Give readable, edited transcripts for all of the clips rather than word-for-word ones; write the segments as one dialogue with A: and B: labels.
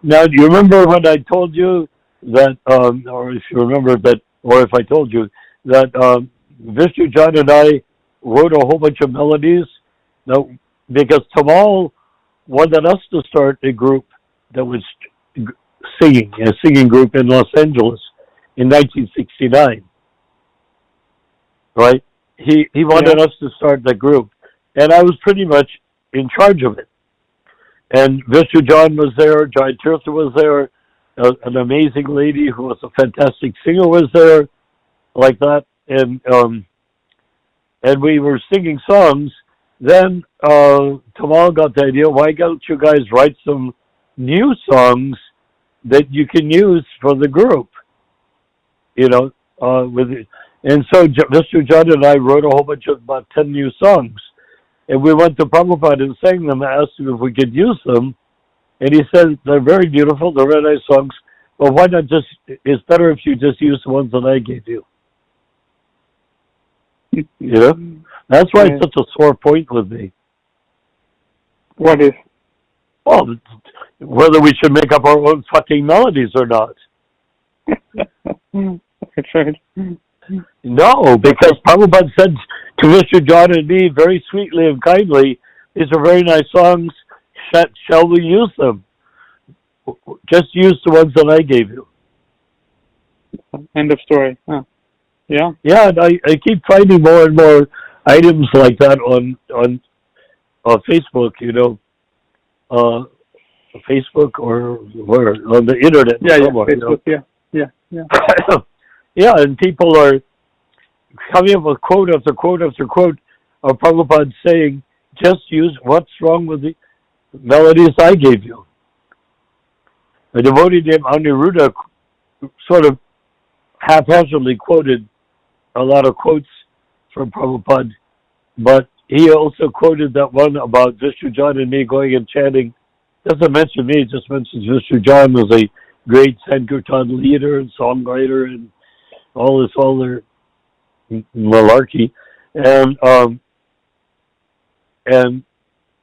A: Now, do you remember when I told you that, or if you remember that, or if I told you that Vishnujana and I wrote a whole bunch of melodies? Now, because Tamal wanted us to start a group that was singing, a singing group in Los Angeles in 1969, right? He wanted us to start the group, and I was pretty much in charge of it. And Vishnujana was there, Jai Tirtha was there, an amazing lady who was a fantastic singer was there, like that, and we were singing songs. Then Tamal got the idea, why don't you guys write some new songs that you can use for the group? You know, and so Mr. John and I wrote a whole bunch of about 10 new songs. And we went to Prabhupada and sang them, asked him if we could use them. And he said, they're very beautiful, they're very nice songs, but why not just, it's better if you just use the ones that I gave you. You know? That's why it's such a sore point with me.
B: What is?
A: Well, whether we should make up our own fucking melodies or not.
B: That's right.
A: No, because Prabhupada said to Mr. John and me very sweetly and kindly, these are very nice songs, shall we use them? Just use the ones that I gave you.
B: End of story. Huh. Yeah?
A: Yeah, and I keep finding more and more items like that on Facebook, you know, Facebook or where, on the internet.
B: Yeah,
A: somewhere,
B: Facebook,
A: you know?
B: yeah.
A: Yeah, and people are coming up with quote after quote after quote of Prabhupada saying, just use what's wrong with the melodies I gave you. A devotee named Aniruddha sort of haphazardly quoted a lot of quotes from Prabhupada, but he also quoted that one about Vishnujana and me going and chanting. Doesn't mention me, just mentions Vishnujana was a great Sankirtan leader and songwriter and all their malarkey, and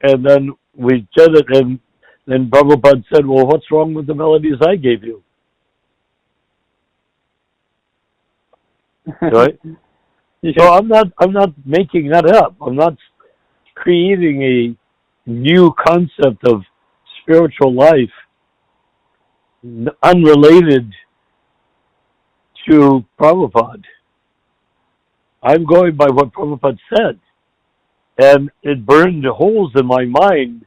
A: then we did it, and then Prabhupada said, "Well, what's wrong with the melodies I gave you?" Right? So I'm not making that up. I'm not creating a new concept of spiritual life unrelated to Prabhupada. I'm going by what Prabhupada said. And it burned holes in my mind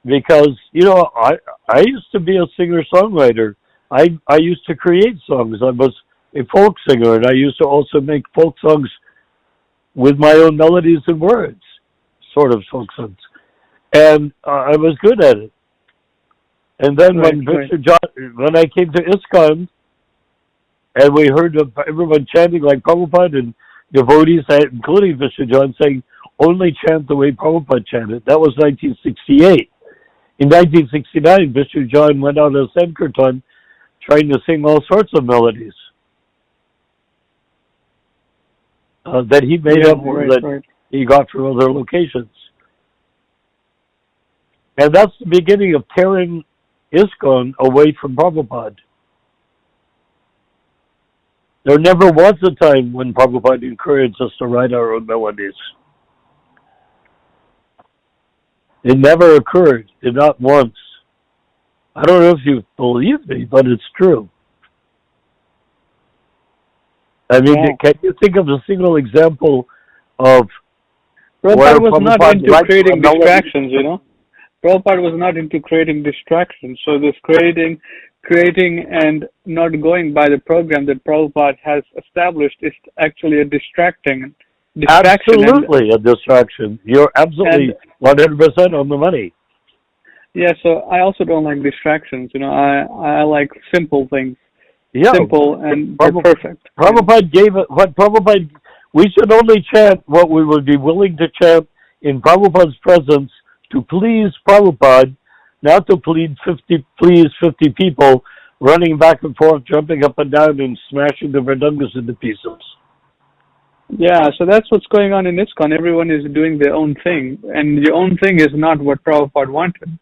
A: because, you know, I used to be a singer-songwriter. I used to create songs. I was a folk singer, and I used to also make folk songs with my own melodies and words, sort of folk songs. And I was good at it. And then when I came to ISKCON, and we heard of everyone chanting like Prabhupada and devotees, including Vishnujana, saying, only chant the way Prabhupada chanted. That was 1968. In 1969, Vishnujana went out as Sankirtan trying to sing all sorts of melodies that he made up or that he got from other locations. And that's the beginning of tearing ISKCON away from Prabhupada. There never was a time when Prabhupada encouraged us to write our own melodies. It never occurred, not once. I don't know if you believe me, but it's true. I mean, can you think of a single example of
B: Prabhupada was not into creating distractions, you know? Prabhupada was not into creating distractions. So this creating and not going by the program that Prabhupada has established is actually a distraction.
A: Absolutely a distraction. You're absolutely 100% on the money.
B: Yeah, so I also don't like distractions. You know, I like simple things.
A: Yeah,
B: simple and perfect.
A: Prabhupada gave it what Prabhupada. We should only chant what we would be willing to chant in Prabhupada's presence to please Prabhupada, not to please 50 people running back and forth, jumping up and down, and smashing the mridangos into pieces.
B: Yeah, so that's what's going on in ISKCON. Everyone is doing their own thing, and your own thing is not what Prabhupada wanted.